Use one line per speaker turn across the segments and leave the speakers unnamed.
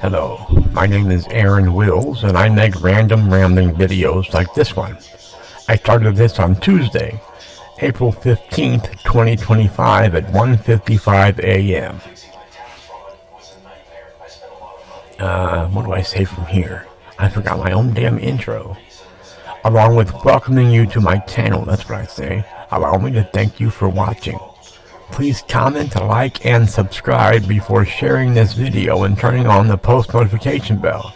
Hello, my name is Aaron Wills, and I make random rambling videos like this one. I started this on Tuesday, April 15th, 2025 at 1:55 a.m. What do I say from here? I forgot my own damn intro. Along with welcoming you to my channel, that's what I say. Allow me to thank you for watching. Please comment, like, and subscribe before sharing this video and turning on the post notification bell.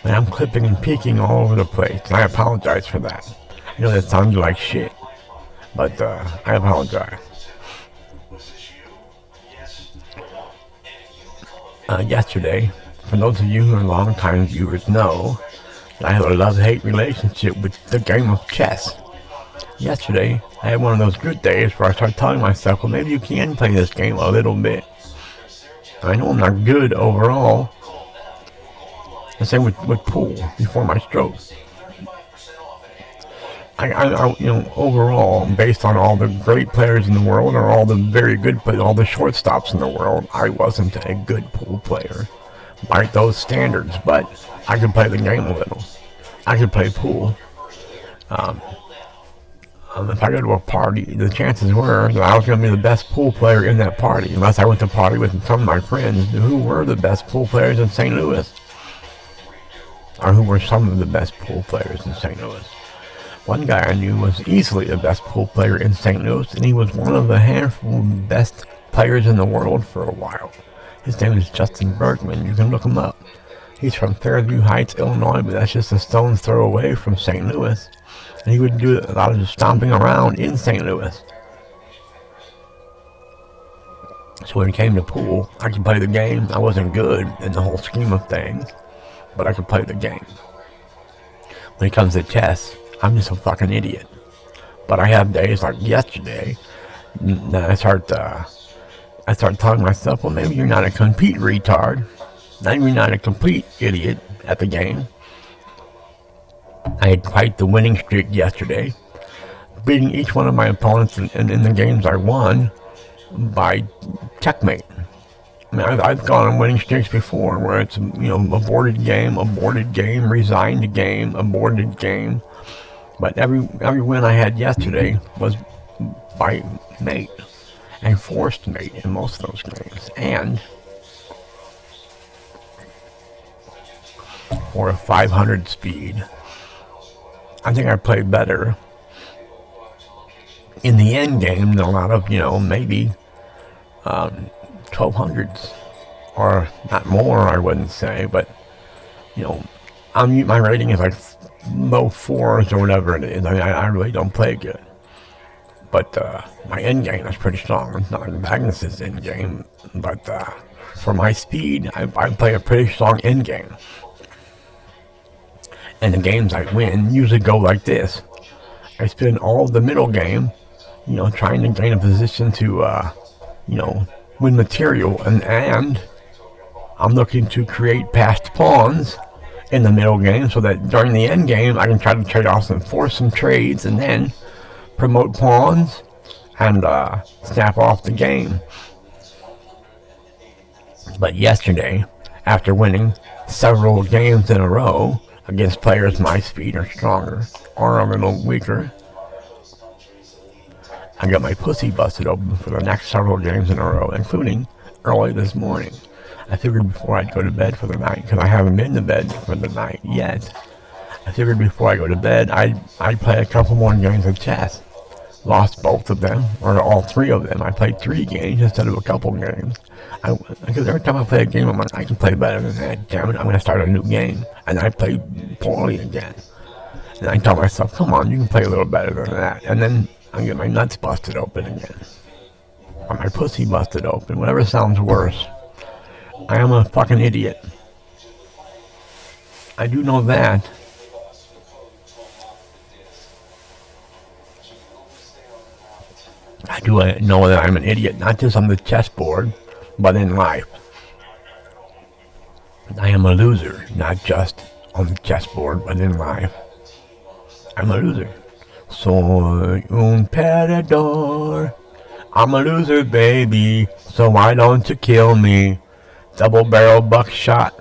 And I'm clipping and peeking all over the place, and I apologize for that. I know that sounded like shit, but I apologize. Yesterday, for those of you who are long-time viewers know, that I have a love-hate relationship with the game of chess. Yesterday, I had one of those good days where I started telling myself, well, maybe you can play this game a little bit. I know I'm not good overall. The same with pool before my stroke. Overall, based on all the great players in the world, or all the very good players, all the shortstops in the world, I wasn't a good pool player by those standards, but I could play the game a little. I could play pool. If I go to a party, the chances were that I was going to be the best pool player in that party, unless I went to a party with some of my friends who were the best pool players in St. Louis. Or who were some of the best pool players in St. Louis. One guy I knew was easily the best pool player in St. Louis, and he was one of the handful of best players in the world for a while. His name is Justin Bergman. You can look him up. He's from Fairview Heights, Illinois, but that's just a stone's throw away from St. Louis. And he would do a lot of stomping around in St. Louis. So when it came to pool, I could play the game. I wasn't good in the whole scheme of things, but I could play the game. When it comes to chess, I'm just a fucking idiot. But I have days like yesterday that I start telling myself, well, maybe you're not a complete retard. Maybe you're not a complete idiot at the game. I had quite the winning streak yesterday, beating each one of my opponents in the games I won by checkmate. I mean, I've gone on winning streaks before where it's, aborted game, resigned game, aborted game. But every win I had yesterday was by mate and forced mate in most of those games. And for a 500 speed, I think I played better in the end game than a lot of, maybe 1200s, or not more, I wouldn't say, but, my rating is like low 4s or whatever it is. I mean, I really don't play good. But my end game is pretty strong. It's not like Magnus's end game, but for my speed, I play a pretty strong end game. And the games I win usually go like this. I spend all the middle game, trying to gain a position to, win material, and I'm looking to create passed pawns in the middle game so that during the end game I can try to trade off force some trades and then promote pawns and snap off the game. But yesterday, after winning several games in a row against players my speed or stronger or a little weaker, I got my pussy busted open for the next several games in a row, including early this morning. I figured before I'd go to bed for the night, because I haven't been to bed for the night yet, I figured before I go to bed, I'd play a couple more games of chess. Lost both of them, or all 3 of them. I played 3 games instead of a couple games. Because every time I play a game, I'm like, I can play better than that. Damn it, I'm going to start a new game. And I played poorly again. And I tell myself, come on, you can play a little better than that. And then I get my nuts busted open again. Or my pussy busted open, whatever sounds worse. I am a fucking idiot. I do know that. I do know that I'm an idiot, not just on the chessboard, but in life. I am a loser, not just on the chessboard, but in life. I'm a loser. Soy un perdedor. I'm a loser, baby, so why don't you kill me? double barrel buckshot.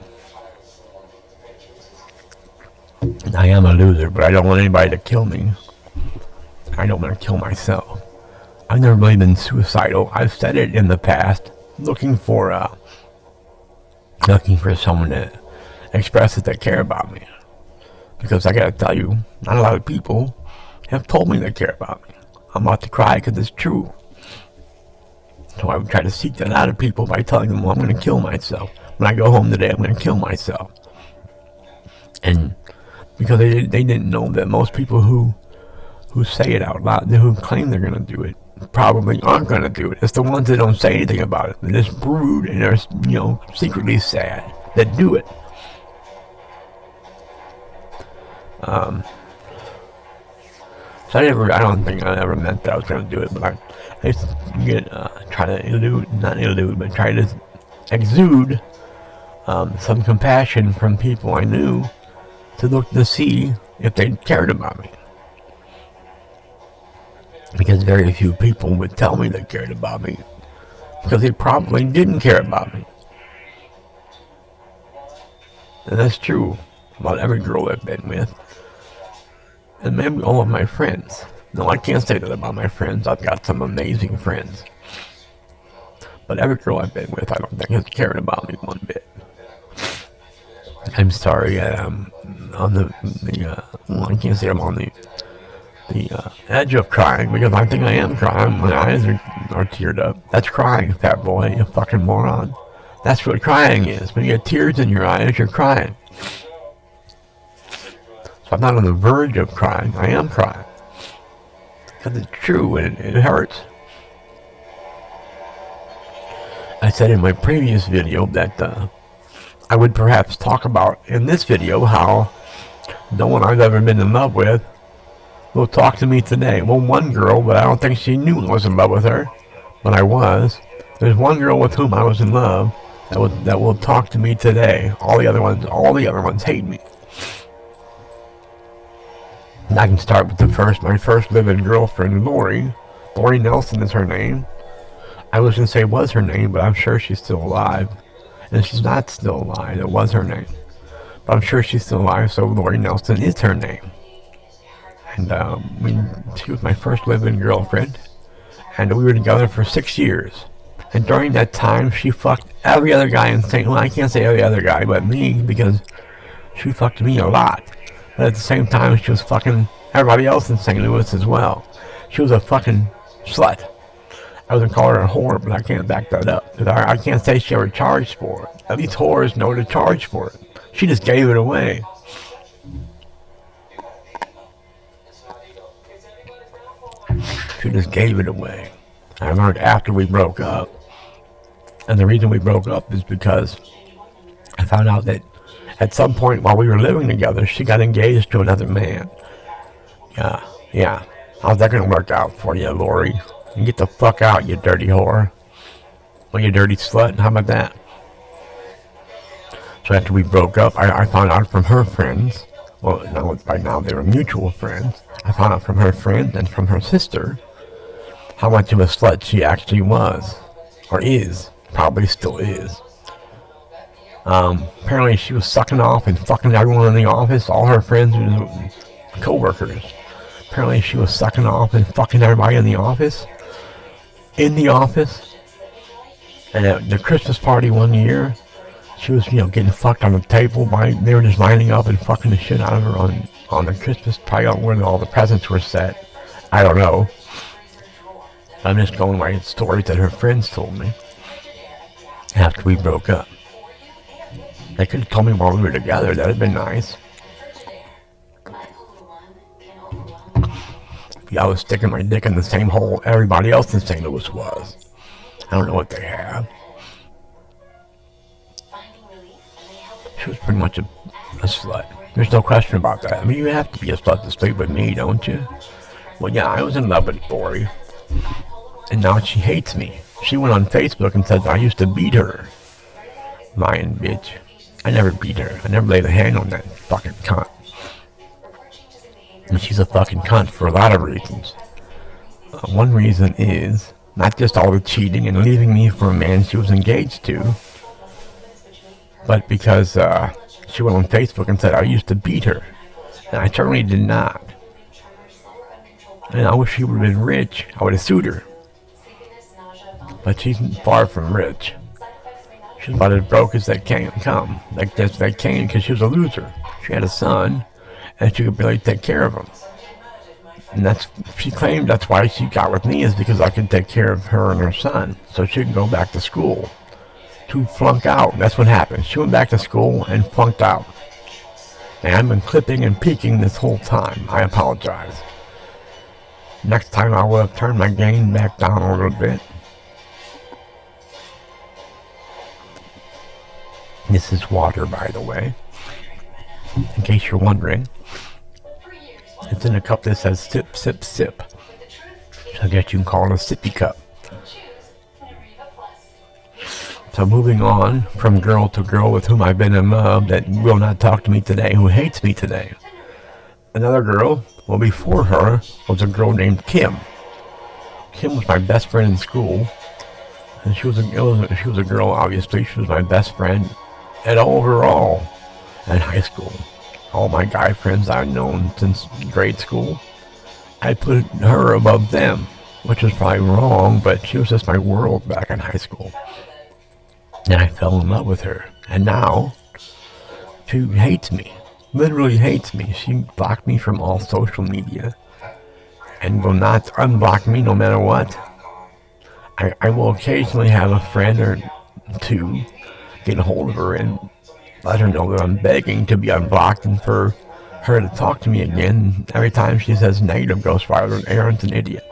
I am a loser, but I don't want anybody to kill me. I don't want to kill myself. I've never really been suicidal. I've said it in the past, looking for someone to express that they care about me. Because I gotta tell you, not a lot of people have told me they care about me. I'm about to cry because it's true. So I would try to seek that out of people by telling them, well, I'm going to kill myself. When I go home today, I'm going to kill myself. And because they didn't know that most people who say it out loud, who claim they're going to do it, probably aren't going to do it. It's the ones that don't say anything about it. They're just brood and they're, secretly sad that do it. So I don't think I ever meant that I was going to do it, but I used to try to exude some compassion from people I knew to look to see if they cared about me. Because very few people would tell me they cared about me, because they probably didn't care about me. And that's true about every girl I've been with. And maybe all of my friends. No, I can't say that about my friends. I've got some amazing friends. But every girl I've been with, I don't think has cared about me one bit. I'm sorry, on I can't say I'm on the edge of crying, because I think I am crying. My eyes are teared up. That's crying, fat boy, you fucking moron. That's what crying is. When you get tears in your eyes, you're crying. So I'm not on the verge of crying. I am crying. Because it's true and it hurts. I said in my previous video that I would perhaps talk about in this video how no one I've ever been in love with will talk to me today. Well, one girl, but I don't think she knew I was in love with her. But I was. There's one girl with whom I was in love that will talk to me today. All the other ones hate me. And I can start with my first living girlfriend, Lori. Lori Nelson is her name. I was going to say was her name, but I'm sure she's still alive. And she's not still alive. It was her name. But I'm sure she's still alive, so Lori Nelson is her name. And she was my first living girlfriend. And we were together for 6 years. And during that time, she fucked every other guy in St. Louis. I can't say every other guy, but me, because she fucked me a lot. But at the same time, she was fucking everybody else in St. Louis as well. She was a fucking slut. I was going to call her a whore, but I can't back that up. I can't say she ever charged for it. At least whores know to charge for it. She just gave it away. She just gave it away. I learned after we broke up. And the reason we broke up is because I found out that at some point while we were living together, she got engaged to another man. Yeah. How's that gonna work out for you, Lori? You get the fuck out, you dirty whore. Well, you dirty slut. How about that? So after we broke up, I found out from her friends. Well, by now they were mutual friends. I found out from her friends and from her sister how much of a slut she actually was. Or is. Probably still is. Apparently she was sucking off and fucking everyone in the office, all her friends and co-workers. Apparently she was sucking off and fucking everybody in the office. And at the Christmas party one year, she was, getting fucked on the table. They were just lining up and fucking the shit out of her on the Christmas party where all the presents were set. I don't know. I'm just going by stories that her friends told me after we broke up. They could have told me while we were together. That would have been nice. I was sticking my dick in the same hole everybody else in St. Louis was. I don't know what they have. She was pretty much a slut. There's no question about that. I mean, you have to be a slut to sleep with me, don't you? Well, yeah, I was in love with Lori. And now she hates me. She went on Facebook and said I used to beat her. Lying bitch. I never beat her. I never laid a hand on that fucking cunt. And she's a fucking cunt for a lot of reasons. One reason is not just all the cheating and leaving me for a man she was engaged to, but because she went on Facebook and said I used to beat her. And I certainly did not. And I wish she would have been rich. I would have sued her. But she's far from rich. She's about as broke as they can come. Like as they can, because she was a loser. She had a son, and she could barely take care of him. And she claimed that's why she got with me, is because I could take care of her and her son, so she could go back to school. To flunk out. That's what happened. She went back to school and flunked out. And I've been clipping and peeking this whole time. I apologize. Next time I will have turned my gain back down a little bit. This is water, by the way, in case you're wondering. It's in a cup that says sip, sip, sip. So I guess you can call it a sippy cup. So moving on from girl to girl with whom I've been in love that will not talk to me today, who hates me today. Another girl, well, before her, was a girl named Kim. Kim was my best friend in school. And she was a girl, obviously. She was my best friend and overall in high school. All my guy friends I've known since grade school, I put her above them, which was probably wrong, but she was just my world back in high school. And I fell in love with her. And now, she hates me. Literally hates me. She blocked me from all social media. And will not unblock me no matter what. I will occasionally have a friend or two get a hold of her and let her know that I'm begging to be unblocked and for her to talk to me again. Every time she says negative Ghost Rider, Aaron's an idiot.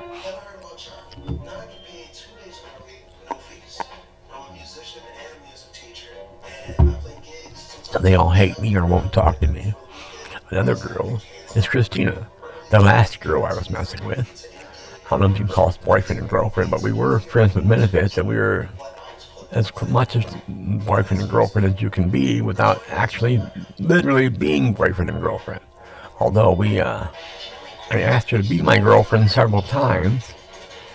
So they all hate me or won't talk to me. Another girl is Christina, the last girl I was messing with. I don't know if you can call us boyfriend and girlfriend, but we were friends with benefits, and we were as much as boyfriend and girlfriend as you can be without actually literally being boyfriend and girlfriend. Although I asked her to be my girlfriend several times,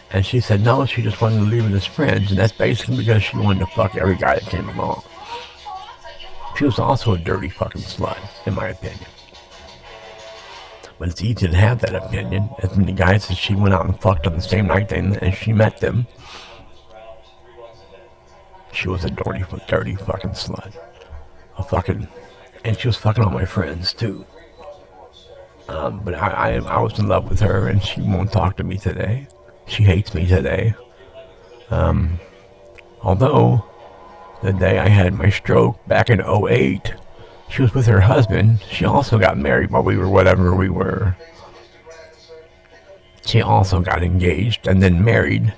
and she said no, she just wanted to leave it as friends, and that's basically because she wanted to fuck every guy that came along. She was also a dirty fucking slut, in my opinion. But it's easy to have that opinion. As many guys as she went out and fucked on the same night and she met them, she was a dirty fucking slut. And she was fucking all my friends too. But I was in love with her, and she won't talk to me today. She hates me today. Although the day I had my stroke back in 2008, she was with her husband. She also got married while we were whatever we were. She also got engaged and then married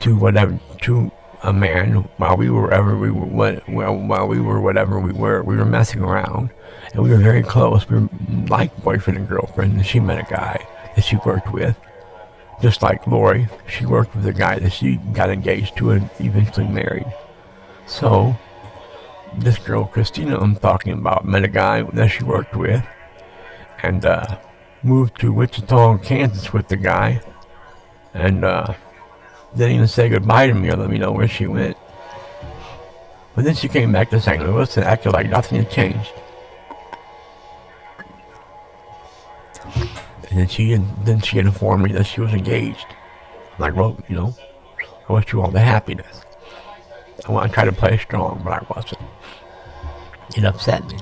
to a man while we were whatever we were. We were messing around, and we were very close. We were like boyfriend and girlfriend. And she met a guy that she worked with, just like Lori. She worked with a guy that she got engaged to and eventually married. So this girl Christina I'm talking about met a guy that she worked with, and moved to Wichita, Kansas with the guy, and didn't even say goodbye to me or let me know where she went. But then she came back to St. Louis and acted like nothing had changed. And then she informed me that she was engaged. I'm like, well, I wish you all the happiness. I want to try to play strong, but I wasn't. It upset me.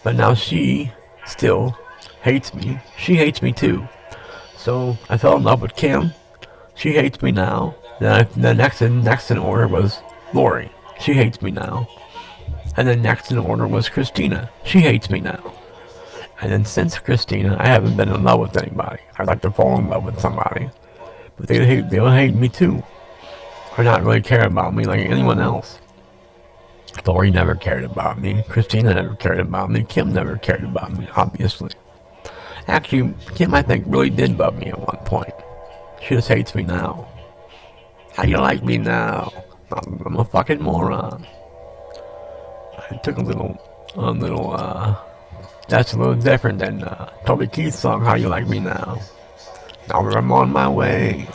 But now she still hates me. She hates me too. So I fell in love with Kim. She hates me now. Then the next in order was Lori. She hates me now. And then next in order was Christina. She hates me now. And then since Christina, I haven't been in love with anybody. I'd like to fall in love with somebody, but they'll hate me too, or not really care about me like anyone else. Lori never cared about me. Christina never cared about me. Kim never cared about me, obviously. Actually, Kim, I think, really did love me at one point. She just hates me now. How you like me now? I'm a fucking moron. I took a little, that's a little different than Toby Keith's song, How You Like Me Now. Now I'm on my way.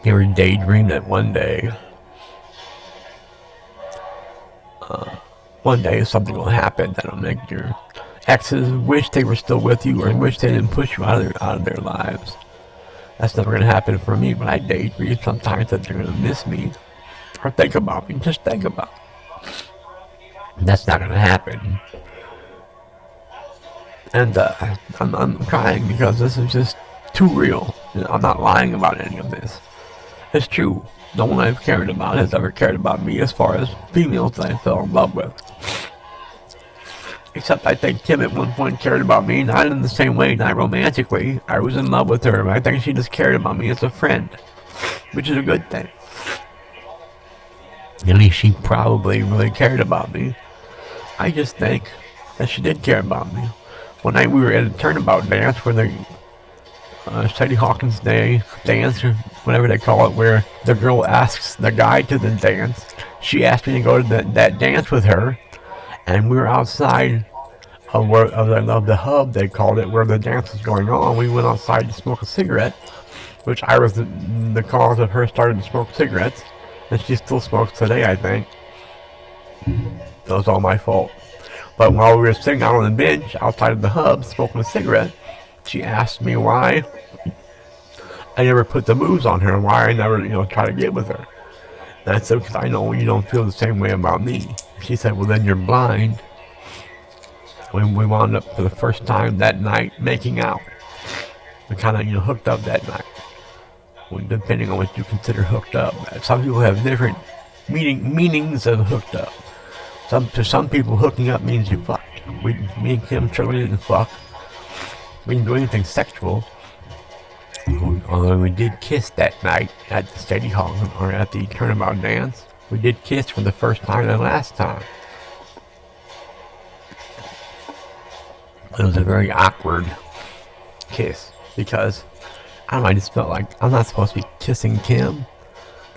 You ever daydream that one day something will happen that'll make your exes wish they were still with you or wish they didn't push you out of their lives? That's never gonna happen for me, but I daydream sometimes that they're gonna miss me or think about me. Just think about it. That's not gonna happen. And I'm crying because this is just too real. I'm not lying about any of this. It's true. No one I've cared about has ever cared about me as far as females that I fell in love with. Except I think Kim at one point cared about me, not in the same way, not romantically. I was in love with her, but I think she just cared about me as a friend, which is a good thing. At least she probably really cared about me. I just think that she did care about me. One night we were at a turnabout dance for the Sadie Hawkins Day dance, or whatever they call it, where the girl asks the guy to the dance. She asked me to go to that dance with her, and we were outside of the hub, they called it, where the dance was going on. We went outside to smoke a cigarette, which I was the cause of her starting to smoke cigarettes, and she still smokes today, I think. That was all my fault. But while we were sitting out on the bench outside of the hub smoking a cigarette, she asked me why I never put the moves on her, why I never, try to get with her. And I said, because I know you don't feel the same way about me. She said, well, then you're blind. When we wound up for the first time that night making out, we kind of, hooked up that night. Well, depending on what you consider hooked up. Some people have different meanings of hooked up. To some people, hooking up means you fucked. Me and Kim certainly didn't fuck. We didn't do anything sexual. Although we did kiss that night at the Sadie Hall, or at the turnabout dance. We did kiss for the first time and last time. It was a very awkward kiss because I just felt like I'm not supposed to be kissing Kim.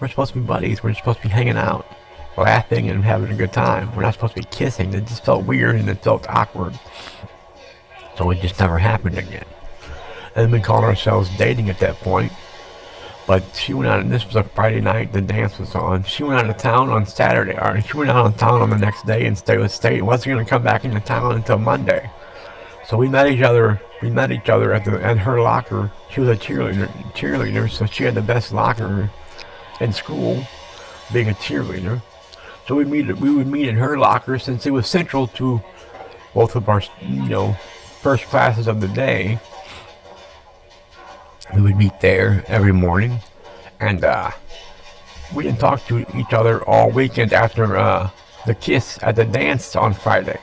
We're supposed to be buddies. We're supposed to be hanging out, laughing and having a good time. We're not supposed to be kissing. It just felt weird and it felt awkward. So it just never happened again. And we called ourselves dating at that point. But she went out, and this was a Friday night, the dance was on. She went out of town on Saturday, or she went out of town on the next day and stayed with State. Wasn't going to come back into town until Monday. So we met each other at her locker. She was a cheerleader, so she had the best locker in school, being a cheerleader. So we would meet in her locker since it was central to both of our, first classes of the day. We would meet there every morning, and we didn't talk to each other all weekend after the kiss at the dance on Friday.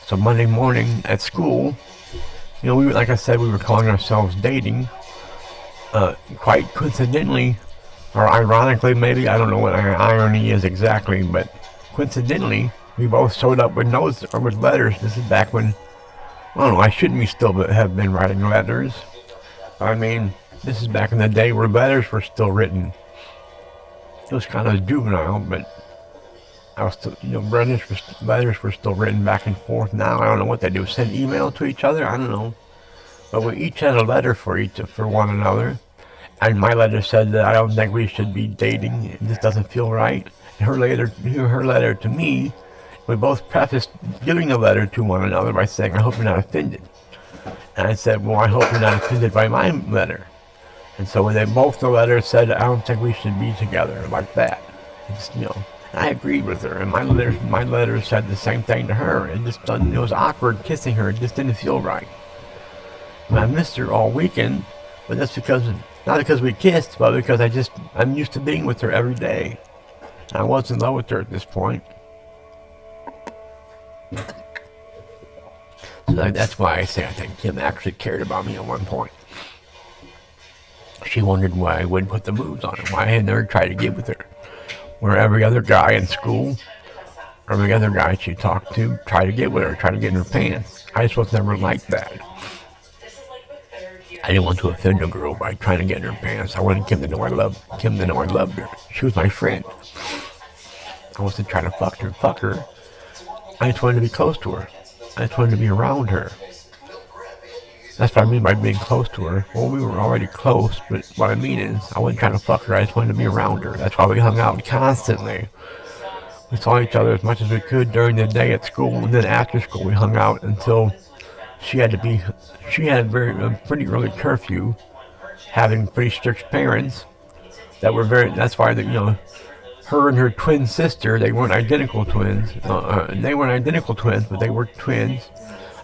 So Monday morning at school, like I said, we were calling ourselves dating. Quite coincidentally, or ironically maybe, I don't know what irony is exactly, but coincidentally, we both showed up with notes or with letters. This is back when, I don't know, I shouldn't still have been writing letters. I mean, this is back in the day where letters were still written. It was kind of juvenile, but I was still, letters were still written back and forth. Now I don't know what they do, send email to each other. I don't know, but we each had a letter for one another, and my letter said that I don't think we should be dating. It just doesn't feel right. And her letter to me, we both prefaced giving a letter to one another by saying, "I hope you're not offended." And I said, well, I hope you're not offended by my letter. And so when they both the letters said, I don't think we should be together, like that. I agreed with her, and my letter said the same thing to her. It was awkward kissing her. It just didn't feel right. And I missed her all weekend, but that's not because we kissed, but because I'm used to being with her every day. And I was in love with her at this point. So that's why I say I think Kim actually cared about me at one point. She wondered why I wouldn't put the moves on her, why I had never tried to get with her. Where every other guy in school, or every other guy she talked to, tried to get with her, tried to get in her pants. I just was never like that. I didn't want to offend a girl by trying to get in her pants. I wanted Kim to know I loved her. She was my friend. I wasn't trying to fuck her. I just wanted to be close to her. I just wanted to be around her. That's what I mean by being close to her. Well, we were already close, but what I mean is, I wasn't trying to fuck her, I just wanted to be around her. That's why we hung out constantly. We saw each other as much as we could during the day at school, and then after school we hung out until she had a pretty early curfew, having pretty strict parents that were that's why, her and her twin sister, they weren't identical twins. They weren't identical twins, but they were twins.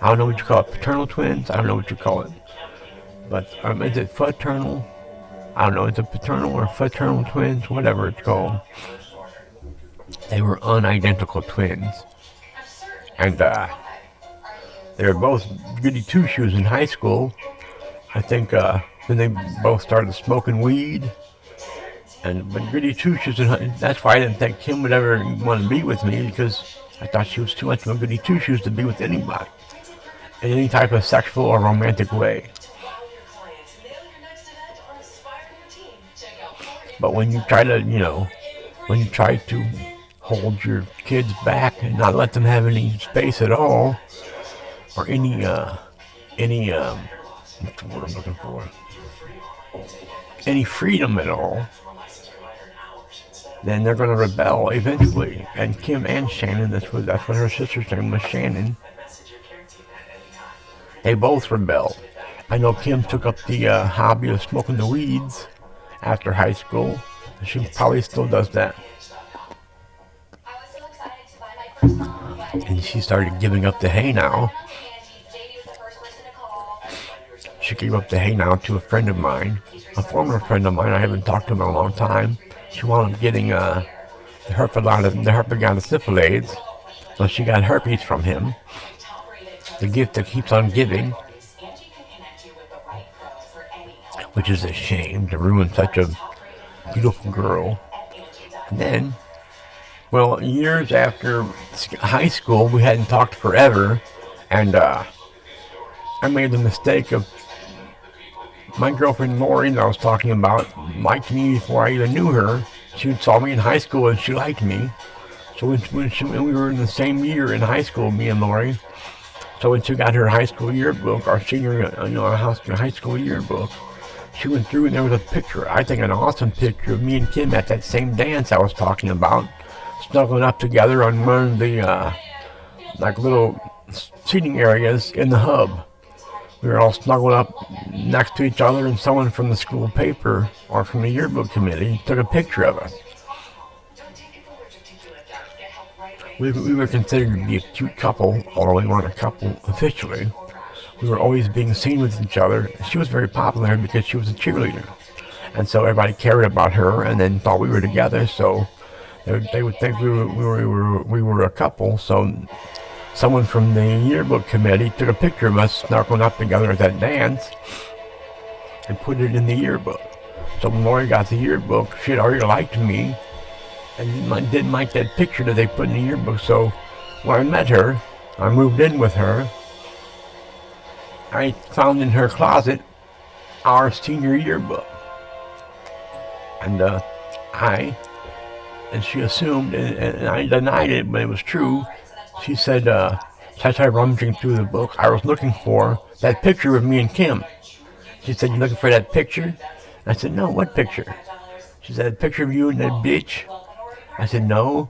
I don't know what you call it, paternal twins? I don't know what you call it. But is it fraternal? I don't know, is it paternal or fraternal twins? Whatever it's called. They were unidentical twins. And they were both goody two-shoes in high school. I think then they both started smoking weed. But goody two-shoes, that's why I didn't think Kim would ever want to be with me, because I thought she was too much of a goody two-shoes to be with anybody in any type of sexual or romantic way. But when you try to hold your kids back and not let them have any space at all, or any what's the word I'm looking for? Any freedom at all, then they're going to rebel eventually. And Kim and Shannon, that's what her sister's name was, Shannon. They both rebelled. I know Kim took up the hobby of smoking the weeds after high school. She probably still does that. And she started giving up the hay now. She gave up the hay now to a friend of mine, a former friend of mine. I haven't talked to him in a long time. She wound up getting the herpagata syphilis, so she got herpes from him. The gift that keeps on giving, which is a shame to ruin such a beautiful girl. And then, well, years after high school, we hadn't talked forever, and I made the mistake of, my girlfriend Lori that I was talking about liked me before I even knew her. She saw me in high school and she liked me. So when we were in the same year in high school, me and Lori. So when she got her high school yearbook, our senior, high school yearbook, she went through and there was a picture, I think an awesome picture of me and Kim at that same dance I was talking about, snuggling up together on one of the little seating areas in the hub. We were all snuggled up next to each other, and someone from the school paper or from the yearbook committee took a picture of us. We were considered to be a cute couple, although we weren't a couple officially. We were always being seen with each other. She was very popular because she was a cheerleader, and so everybody cared about her and then thought we were together. So they would think we were a couple. So someone from the yearbook committee took a picture of us snuggling up together at that dance and put it in the yearbook. So when Lori got the yearbook, she had already liked me and didn't like that picture that they put in the yearbook. So when I met her, I moved in with her. I found in her closet our senior yearbook. And she assumed, and I denied it, but it was true. She said, as I started rummaging through the book, I was looking for that picture of me and Kim. She said, "You looking for that picture?" I said, "No, what picture?" She said, "A picture of you and that bitch." I said, "No."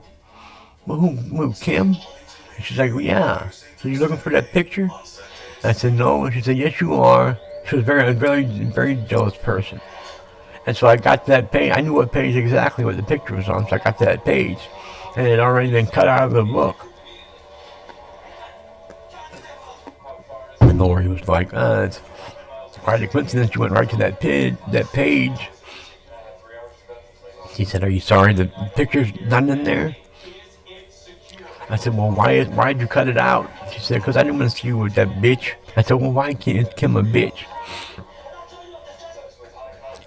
"Well, who, Kim?" And she's like, "Well, yeah." "So you looking for that picture?" I said, "No." And she said, "Yes, you are." She was a very jealous person. And so I got to that page. I knew what page exactly what the picture was on, so I got to that page. And it had already been cut out of the book. And Lori was like, it's quite a coincidence you went right to that page. She said, "Are you sorry the picture's not in there?" I said, "Well, why'd you cut it out?" She said, "Because I didn't want to see you with that bitch." I said, "Well, why can't Kim a bitch?"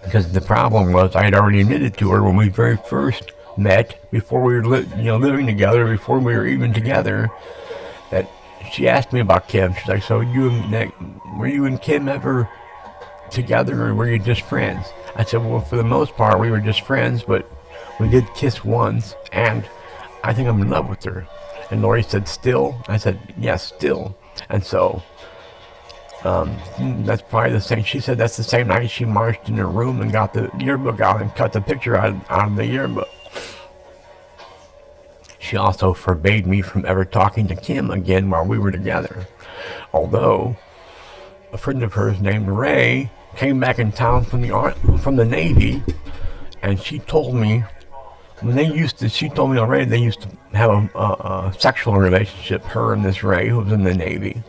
Because the problem was I had already admitted to her when we very first met, before we were living together, before we were even together, that she asked me about Kim. She's like, "So were you and Kim ever together, or were you just friends?" I said, "Well, for the most part, we were just friends, but we did kiss once, and I think I'm in love with her." And Lori said, "Still?" I said, "Yes, still." And so That's probably the same. She said that's the same night she marched in her room and got the yearbook out and cut the picture out of the yearbook. She also forbade me from ever talking to Kim again while we were together. Although a friend of hers named Ray came back in town from the Navy, and she told me she told me already they used to have a sexual relationship, her and this Ray who was in the Navy.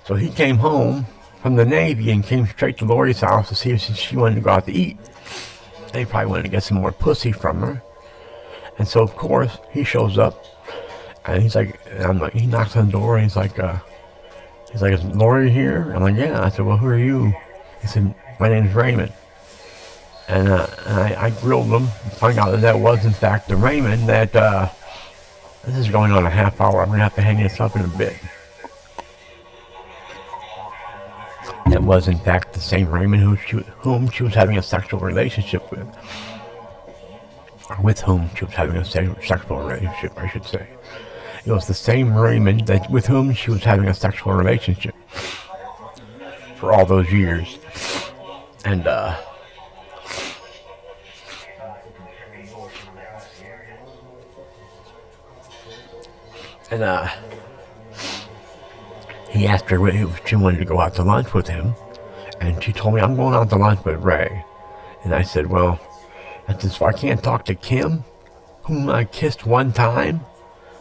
So he came home from the Navy and came straight to Lori's house to see if she wanted to go out to eat. They probably wanted to get some more pussy from her. And so, of course, he shows up, and he's like, he knocks on the door, and he's like, is Lori here? I'm like, yeah. I said, well, who are you? He said, my name's Raymond. And I grilled him and found out that was, in fact, the Raymond that, this is going on a half hour. I'm going to have to hang this up in a bit. That was, in fact, the same Raymond whom she was having a sexual relationship with. Or with whom she was having a sexual relationship, I should say. It was the same Raymond with whom she was having a sexual relationship for all those years. And, he asked her if she wanted to go out to lunch with him, and she told me, I'm going out to lunch with Ray. And I said, well, so I can't talk to Kim, whom I kissed one time,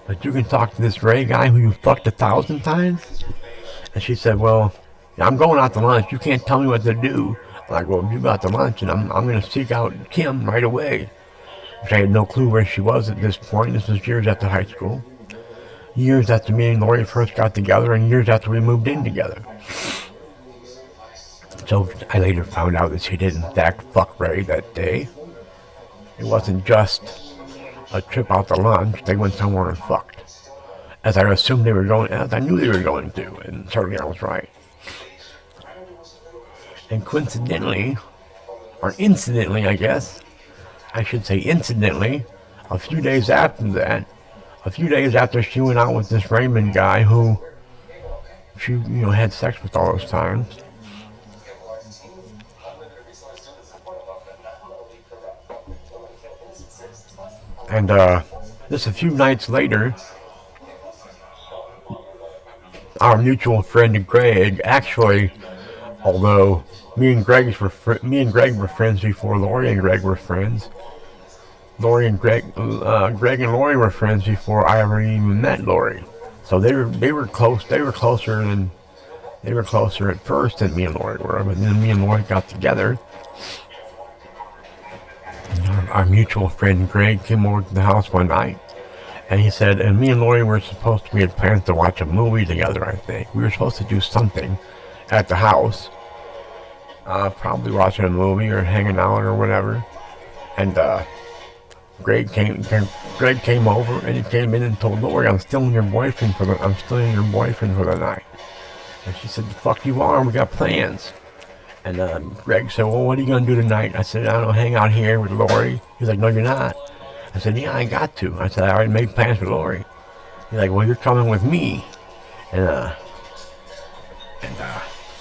but you can talk to this Ray guy who you fucked 1,000 times? And she said, well, I'm going out to lunch, you can't tell me what to do. I'm like, well, you got to lunch, and I'm going to seek out Kim right away. Which I had no clue where she was at this point. This was years after high school. Years after me and Lori first got together, and years after we moved in together. So I later found out that she did in fact fuck Ray that day. It wasn't just a trip out to lunch, they went somewhere and fucked. As I assumed they were going, as I knew they were going to, and certainly I was right. And coincidentally, or incidentally I guess, I should say incidentally, a few days after she went out with this Raymond guy who she, had sex with all those times. And just a few nights later, our mutual friend Greg, actually, although me and Greg were friends before Lori and Greg were friends. Greg and Lori were friends before I ever even met Lori. So they were close. They were closer at first than me and Lori were. But then me and Lori got together. Our mutual friend Greg came over to the house one night, and he said, and me and Lori were supposed to, we had plans to watch a movie together, I think. We were supposed to do something at the house. Probably watching a movie or hanging out or whatever. And Greg came over, and he came in and told Lori, I'm still your boyfriend for the night. And she said, the fuck you are, we got plans. And Greg said, well, what are you going to do tonight? I said, I don't know, hang out here with Lori. He's like, no, you're not. I said, yeah, I got to. I said, I already made plans with Lori. He's like, well, you're coming with me. And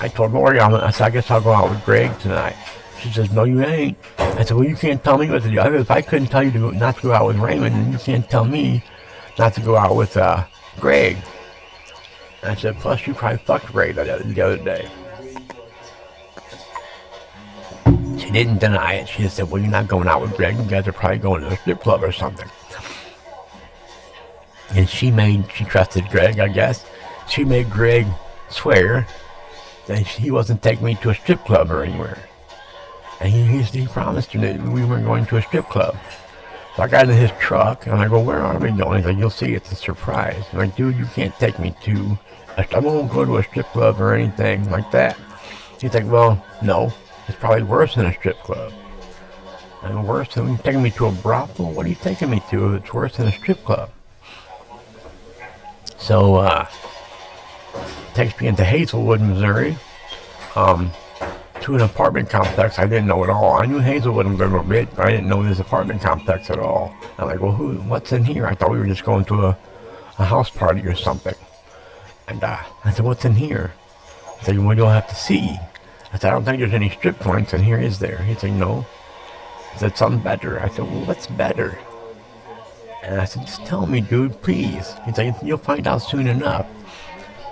I told Lori, I said, I guess I'll go out with Greg tonight. She says, no, you ain't. I said, well, you can't tell me what to do. If I couldn't tell you not to go out with Raymond, then you can't tell me not to go out with Greg. And I said, plus you probably fucked Ray the other day. She didn't deny it. She just said, well, you're not going out with Greg. You guys are probably going to a strip club or something. And she trusted Greg, I guess. She made Greg swear that he wasn't taking me to a strip club or anywhere. And he promised her that we weren't going to a strip club. So I got in his truck, and I go, where are we going? He's like, you'll see, it's a surprise. I'm like, dude, you can't take me to, I won't go to a strip club or anything like that. He's like, well, no, it's probably worse than a strip club. And worse than you taking me to a brothel? What are you taking me to if it's worse than a strip club? So, takes me into Hazelwood, Missouri, to an apartment complex I didn't know at all. I knew Hazelwood a little bit, but I didn't know this apartment complex at all. I'm like, well, what's in here? I thought we were just going to a house party or something. And I said, what's in here? He's like, well, you'll have to see. I said, I don't think there's any strip joints in here, is there? He's like, no. He said, something better. I said, well, what's better? And I said, just tell me, dude, please. He's like, you'll find out soon enough.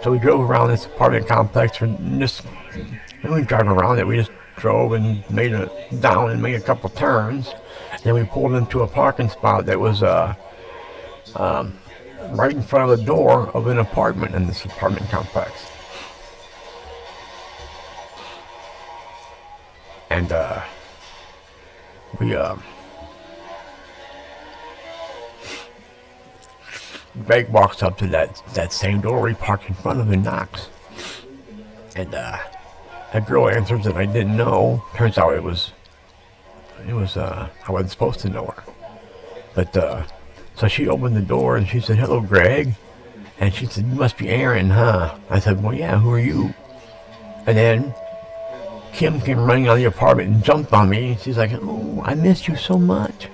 So we drove around this apartment complex for just, we weren't driving around it, we just drove and made a couple turns. Then we pulled into a parking spot that was right in front of the door of an apartment in this apartment complex. And Greg walks up to that same door we parked in front of and knocks. And a girl answers that I didn't know. Turns out it was I wasn't supposed to know her. But so she opened the door and she said, hello, Greg. And she said, you must be Aaron, huh? I said, well, yeah, who are you? And then Kim came running out of the apartment and jumped on me. She's like, oh, I missed you so much.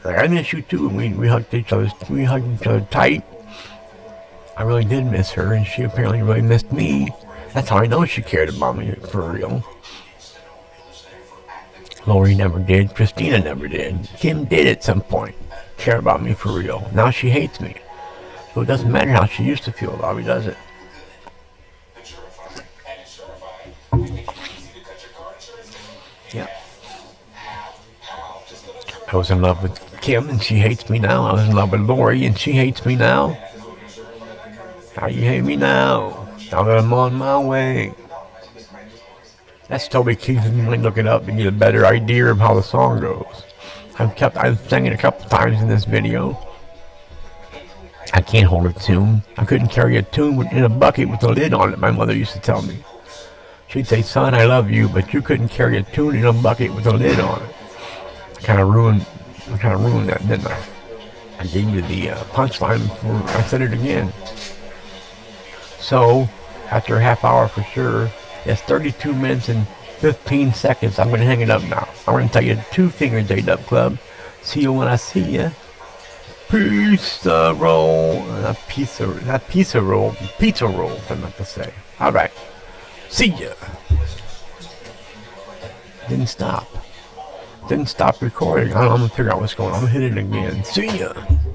Like, I miss you too. And we hugged each other tight. I really did miss her, and she apparently really missed me. That's how I know she cared about me for real. Lori never did. Christina never did. Kim did at some point care about me for real. Now she hates me. So it doesn't matter how she used to feel about me, does it? Yeah. I was in love with Kim and she hates me now. I was in love with Lori and she hates me now. How you hate me now? Now that I'm on my way. That's Toby Keith. You might look it up and get a better idea of how the song goes. I've sang it a couple times in this video. I can't hold a tune. I couldn't carry a tune in a bucket with a lid on it, my mother used to tell me. She'd say, son, I love you, but you couldn't carry a tune in a bucket with a lid on it. I kind of ruined that, didn't I? I gave you the punchline before I said it again. So, after a half hour for sure, it's 32 minutes and 15 seconds. I'm going to hang it up now. I'm going to tell you 2 fingers, A-Dub Club. See you when I see you. Pizza roll. Not pizza roll. Pizza roll, I meant to say. Alright. See ya. Didn't stop recording. I'm going to figure out what's going on. I'm going to hit it again. See ya.